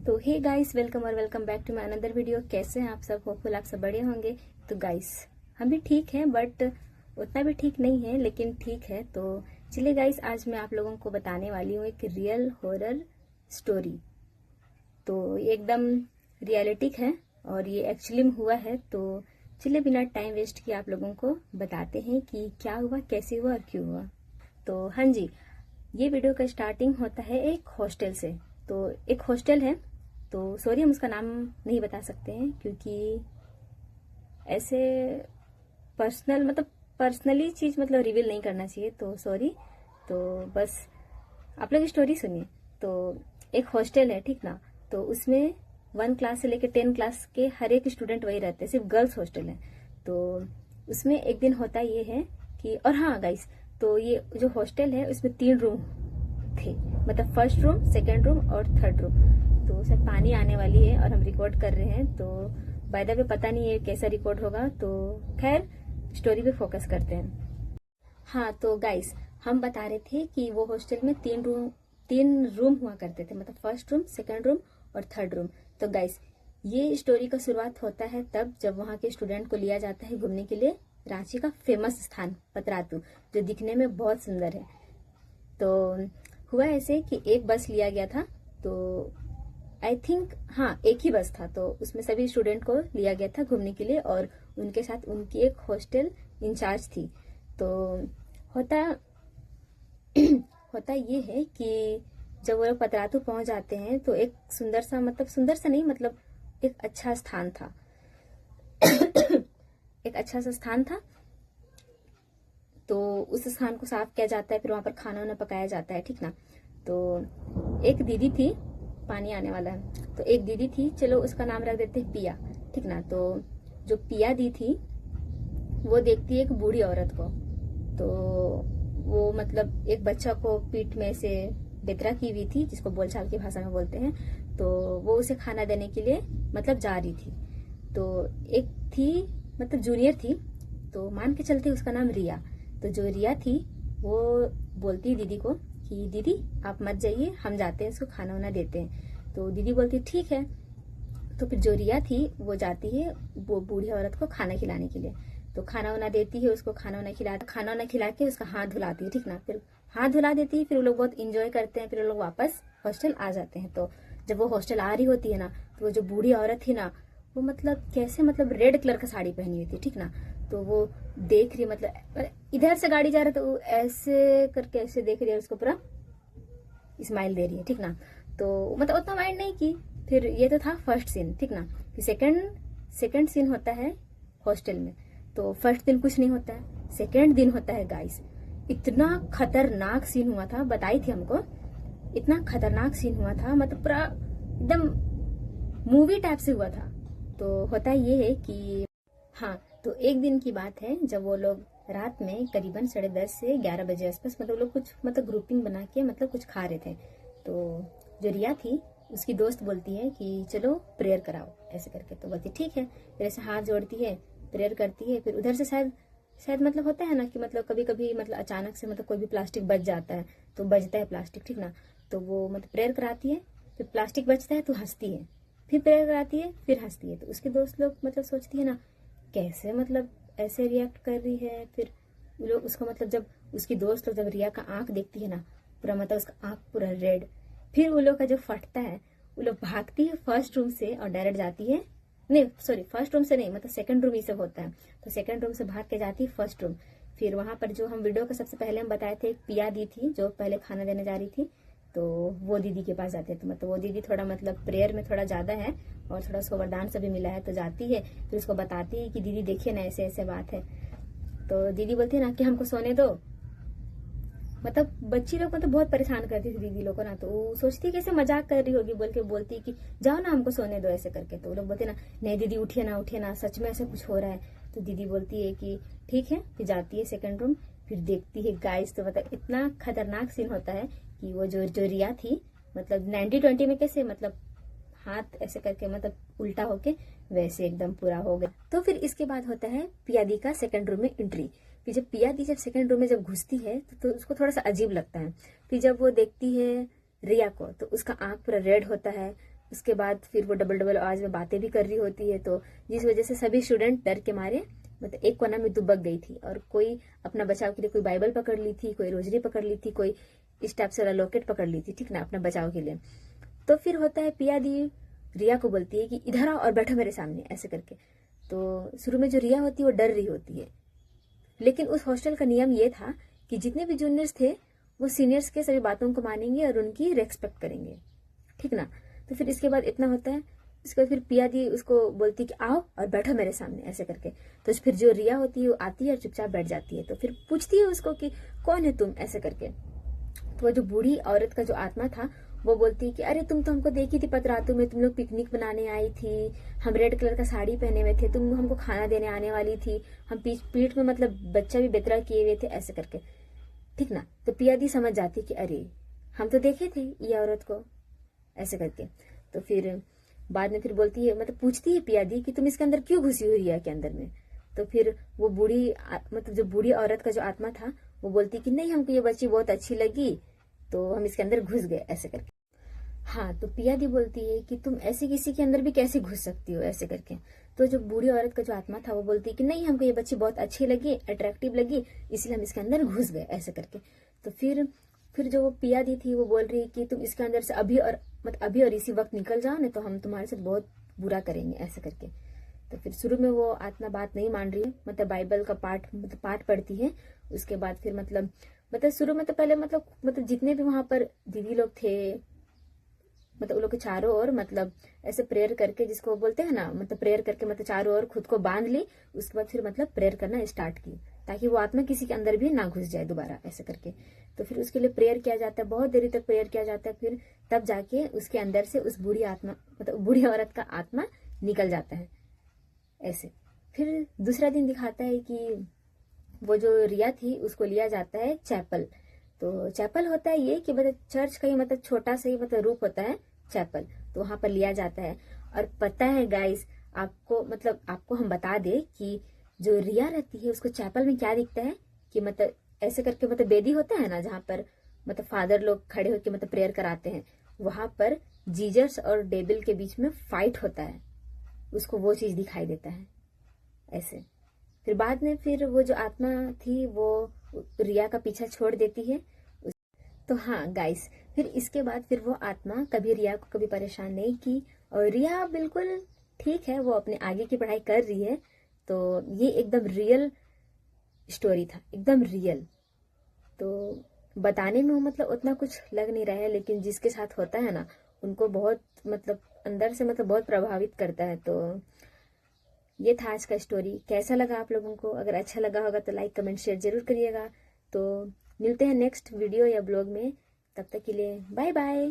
तो hey guys, welcome और welcome back to my another video. कैसे हैं आप सब? होपफुल आप सब बढ़िया होंगे। तो गाइस, हम भी ठीक हैं, बट उतना भी ठीक नहीं है, लेकिन ठीक है। तो चलिए गाइस, आज मैं आप लोगों को बताने वाली हूँ एक रियल हॉरर स्टोरी। तो ये एकदम रियलिटिक है और ये एक्चुअली में हुआ है। तो चलिए बिना टाइम वेस्ट किए आप लोगों को बताते हैं कि क्या हुआ, कैसे हुआ और क्यों हुआ। तो हाँ जी, ये वीडियो का स्टार्टिंग होता है एक हॉस्टल से। तो एक हॉस्टल है, तो सॉरी हम उसका नाम नहीं बता सकते हैं, क्योंकि ऐसे पर्सनली चीज रिवील नहीं करना चाहिए। तो सॉरी। तो बस आप लोग स्टोरी सुनिए। तो एक हॉस्टल है, ठीक ना। तो उसमें 1 क्लास से लेकर 10 क्लास के हर एक स्टूडेंट वही रहते हैं, सिर्फ गर्ल्स हॉस्टल है। तो उसमें एक दिन होता ये है कि, और हाँ गाइस, तो ये जो हॉस्टल है उसमें 3 रूम थे, मतलब फर्स्ट रूम, सेकेंड रूम और थर्ड रूम। तो सर पानी आने वाली है और हम रिकॉर्ड कर रहे हैं, तो बाय द वे पता नहीं है कैसा रिकॉर्ड होगा। तो खैर स्टोरी पे फोकस करते हैं। हाँ तो गाइस, हम बता रहे थे कि वो हॉस्टल में 3 रूम हुआ करते थे, मतलब फर्स्ट रूम, सेकेंड रूम और थर्ड रूम। तो गाइस, ये स्टोरी का शुरुआत होता है तब जब वहाँ के स्टूडेंट को लिया जाता है घूमने के लिए रांची का फेमस स्थान पतरातू, जो दिखने में बहुत सुंदर है। तो हुआ ऐसे कि एक बस लिया गया था। तो आई थिंक हाँ, एक ही बस था। तो उसमें सभी स्टूडेंट को लिया गया था घूमने के लिए, और उनके साथ उनकी एक हॉस्टल इंचार्ज थी। तो होता होता ये है कि जब वो लोग पतरातू पहुंच जाते हैं तो एक सुंदर सा, सुंदर सा नहीं, एक अच्छा स्थान था। एक अच्छा सा स्थान था। तो उस स्थान को साफ किया जाता है, फिर वहां पर खाना वाना पकाया जाता है, ठीक ना। तो एक दीदी थी, पानी आने वाला है। तो एक दीदी थी, चलो उसका नाम रख देते हैं पिया, ठीक ना। तो जो पिया दी थी वो देखती है एक बूढ़ी औरत को। तो वो एक बच्चा को पीठ में से बेतरा की हुई थी, जिसको बोलचाल की भाषा में बोलते हैं। तो वो उसे खाना देने के लिए जा रही थी। तो एक थी, जूनियर थी, तो मान के चलते उसका नाम रिया। तो जो रिया थी वो बोलती दीदी को कि दीदी आप मत जाइए, हम जाते हैं, उसको खाना वाना देते हैं। तो दीदी बोलती ठीक है। तो फिर जो रिया थी वो जाती है वो बूढ़ी औरत को खाना खिलाने के लिए। तो खाना वाना देती है उसको, खाना वाना खिला के उसका हाथ धुलाती है, ठीक ना। फिर हाथ धुला देती है, फिर वो लोग बहुत इंजॉय करते हैं, फिर वो लोग वापस हॉस्टल आ जाते हैं। तो जब वो हॉस्टल आ रही होती है ना, तो वो जो बूढ़ी औरत थी ना, वो कैसे रेड कलर का साड़ी पहनी हुई थी, ठीक ना। तो वो देख रही, इधर से गाड़ी जा रहा, तो ऐसे करके ऐसे देख रही है, उसको पूरा स्माइल दे रही है, ठीक ना। तो उतना माइंड नहीं की। फिर ये तो था फर्स्ट सीन, ठीक ना। फिर सेकंड सीन होता है हॉस्टल में। तो फर्स्ट दिन कुछ नहीं होता है, सेकंड दिन होता है गाइस, इतना खतरनाक सीन हुआ था, बताई थी हमको। इतना खतरनाक सीन हुआ था, पूरा एकदम मूवी टाइप से हुआ था। तो होता ये है कि हाँ, तो एक दिन की बात है जब वो लोग रात में करीबन 10:30 से 11 बजे आसपास लोग कुछ ग्रुपिंग बना के कुछ खा रहे थे। तो जो रिया थी उसकी दोस्त बोलती है कि चलो प्रेयर कराओ, ऐसे करके। तो बोलती ठीक है। फिर ऐसे हाथ जोड़ती है, प्रेयर करती है। फिर उधर से शायद होता है ना कि कभी कभी अचानक से कोई भी प्लास्टिक बच जाता है, तो बजता है प्लास्टिक, ठीक ना। तो वो प्रेयर कराती है, फिर प्लास्टिक बचता है तो हंसती है, फिर प्रेयर कराती है, फिर हंसती है। तो उसके दोस्त लोग सोचती है ना, कैसे ऐसे रिएक्ट कर रही है। फिर वो लोग उसको जब उसकी दोस्त लोग जब रिया का आंख देखती है ना, पूरा उसका आंख पूरा रेड। फिर वो लोग का जो फटता है, वो लोग भागती है फर्स्ट रूम से और डायरेक्ट जाती है, नहीं सॉरी, फर्स्ट रूम से नहीं, सेकंड रूम ही सब होता है। तो सेकंड रूम से भाग के जाती है फर्स्ट रूम। फिर वहां पर जो हम वीडियो का सबसे पहले हम बताए थे, एक पिया दी थी जो पहले खाना देने जा रही थी, तो वो दीदी के पास जाते हैं। तो वो दीदी थोड़ा प्रेयर में थोड़ा ज्यादा है और थोड़ा उसको वरदान से भी मिला है, तो जाती है, फिर उसको बताती है कि दीदी देखिए ना, ऐसे ऐसे बात है। तो दीदी बोलती है ना कि हमको सोने दो। बच्ची लोग बहुत परेशान करती थी दीदी लोग को ना। तो वो सोचती है कैसे मजाक कर रही होगी, बोल के बोलती है कि जाओ ना हमको सोने दो, ऐसे करके। तो वो लोग बोलते ना, नहीं दीदी उठिए ना, सच में ऐसा कुछ हो रहा है। तो दीदी बोलती है कि ठीक है। फिर जाती है सेकंड रूम, फिर देखती है गाइस, तो इतना खतरनाक सीन होता है कि वो जो रिया थी 90-20 में कैसे हाथ ऐसे करके उल्टा होके वैसे एकदम पूरा हो गया। तो फिर इसके बाद होता है पिया दी का सेकंड रूम में एंट्री। फिर जब पिया दी सेकंड रूम में जब घुसती है तो उसको थोड़ा सा अजीब लगता है। फिर जब वो देखती है रिया को, तो उसका आंख पूरा रेड होता है, उसके बाद फिर वो डबल डबल आवाज में बातें भी कर रही होती है, तो जिस वजह से सभी स्टूडेंट डर के मारे मतलब एक कोना में दुबक गई थी, और कोई अपना बचाव के लिए कोई बाइबल पकड़ ली थी, कोई रोजरी पकड़ ली थी, कोई इस टाइप से लॉकेट पकड़ ली थी, ठीक ना, अपना बचाव के लिए। तो फिर होता है पिया दी रिया को बोलती है कि इधर आओ और बैठो मेरे सामने, ऐसे करके। तो शुरू में जो रिया होती है वो डर रही होती है, लेकिन उस हॉस्टल का नियम ये था कि जितने भी जूनियर्स थे वो सीनियर्स के सभी बातों को मानेंगे और उनकी रेस्पेक्ट करेंगे, ठीक ना। तो फिर इसके बाद इतना होता है, इसके बाद फिर पिया दी उसको बोलती कि आओ और बैठो मेरे सामने, ऐसे करके। तो फिर जो रिया होती है वो आती है और चुपचाप बैठ जाती है। तो फिर पूछती है उसको कि कौन है तुम, ऐसे करके। तो वो जो बूढ़ी औरत का जो आत्मा था वो बोलती है कि अरे तुम तो हमको देखी थी पतरातू में, तुम लोग पिकनिक बनाने आई थी, हम रेड कलर का साड़ी पहने हुए थे, तुम हमको खाना देने आने वाली थी, हम पीठ में मतलब बच्चा भी बेतरा किए हुए थे, ऐसे करके, ठीक ना। तो पिया दी समझ जाती कि अरे हम तो देखे थे ये औरत को, ऐसे करके। तो फिर बाद में फिर बोलती है, मतलब पूछती है पिया दी कि तुम इसके अंदर क्यों घुसी हुई रिया के अंदर में। तो फिर वो बूढ़ी मतलब जो बूढ़ी औरत का जो आत्मा था वो बोलती कि नहीं, हमको ये बच्ची बहुत अच्छी लगी तो हम इसके अंदर घुस गए, ऐसे करके। हाँ, तो पिया दी बोलती है कि तुम ऐसे किसी के अंदर भी कैसे घुस सकती हो, ऐसे करके। तो जो बूढ़ी औरत का जो आत्मा था वो बोलती है कि नहीं, हमको ये बच्ची बहुत अच्छी लगी, अट्रैक्टिव लगी, इसलिए हम इसके अंदर घुस गए, ऐसे करके। तो फिर जो पिया दी थी वो बोल रही है कि तुम इसके अंदर से अभी और इसी वक्त निकल जाओ, नहीं तो हम तुम्हारे साथ बहुत बुरा करेंगे, ऐसे करके। तो फिर शुरू में वो आत्मा बात नहीं मान रही है, मतलब बाइबल का पाठ पढ़ती है। उसके बाद फिर मतलब शुरू में तो पहले मतलब जितने भी वहां पर दीदी लोग थे, मतलब उन लोग के चारों ओर मतलब ऐसे प्रेयर करके, जिसको बोलते हैं ना, मतलब प्रेयर करके मतलब चारों ओर खुद को बांध ली। उसके बाद फिर मतलब प्रेयर करना स्टार्ट की, ताकि वो आत्मा किसी के अंदर भी ना घुस जाए दोबारा, ऐसे करके। तो फिर उसके लिए प्रेयर किया जाता है, बहुत देरी तक प्रेयर किया जाता है। फिर तब जाके उसके अंदर से उस बूढ़ी आत्मा मतलब बूढ़ी औरत का आत्मा निकल जाता है, ऐसे। फिर दूसरा दिन दिखाता है कि वो जो रिया थी उसको लिया जाता है चैपल। तो चैपल होता है ये कि मतलब चर्च का ही मतलब छोटा सा ही मतलब रूप होता है चैपल, तो वहां पर लिया जाता है। और पता है गाइस, आपको हम बता दे कि जो रिया रहती है उसको चैपल में क्या दिखता है कि मतलब ऐसे करके मतलब बेदी होता है ना, जहाँ पर मतलब फादर लोग खड़े होकर मतलब प्रेयर कराते हैं, वहां पर जीजस और डेबिल के बीच में फाइट होता है, उसको वो चीज दिखाई देता है, ऐसे। फिर बाद में फिर वो जो आत्मा थी वो रिया का पीछा छोड़ देती है। तो हाँ गाइस, फिर इसके बाद फिर वो आत्मा कभी रिया को कभी परेशान नहीं की, और रिया बिल्कुल ठीक है, वो अपने आगे की पढ़ाई कर रही है। तो ये एकदम रियल स्टोरी था, एकदम रियल। तो बताने में मतलब उतना कुछ लग नहीं रहा है, लेकिन जिसके साथ होता है ना उनको बहुत मतलब अंदर से मतलब बहुत प्रभावित करता है। तो ये था आज का स्टोरी। कैसा लगा आप लोगों को? अगर अच्छा लगा होगा तो लाइक कमेंट शेयर जरूर करिएगा। तो मिलते हैं नेक्स्ट वीडियो या ब्लॉग में, तब तक के लिए बाय बाय।